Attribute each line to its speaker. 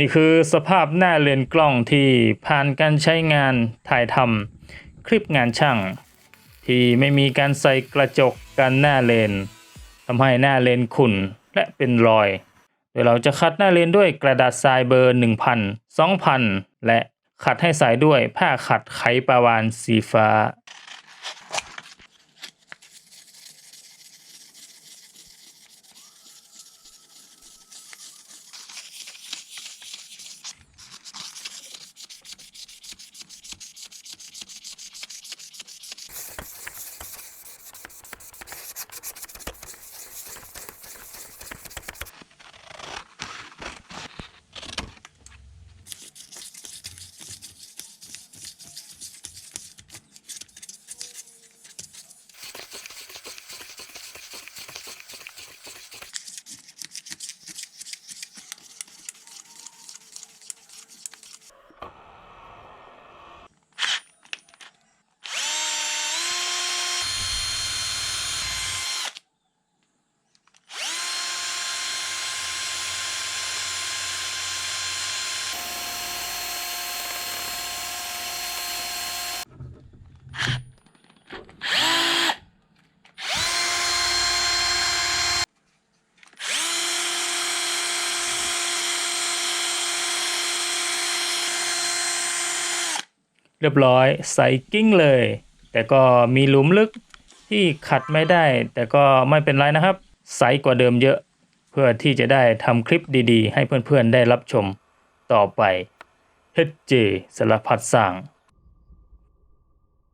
Speaker 1: นี่คือสภาพหน้าเลนส์กล้องที่ผ่านการใช้งานถ่ายทำคลิปงานช่างที่ไม่มีการใส่กระจกกันหน้าเลนส์ทำให้หน้าเลนส์ขุ่นและเป็นรอยโดยเราจะขัดหน้าเลนส์ด้วยกระดาษทรายเบอร์ 1000 2000 และขัดให้ใสด้วยผ้าขัดไขปลาวาฬสีฟ้าเรียบร้อยใสกิ้งเลยแต่ก็มีหลุมลึกที่ขัดไม่ได้แต่ก็ไม่เป็นไรนะครับใสกว่าเดิมเยอะเพื่อที่จะได้ทำคลิปดีๆให้เพื่อนๆได้รับชมต่อไป HJ สารพัดสร้าง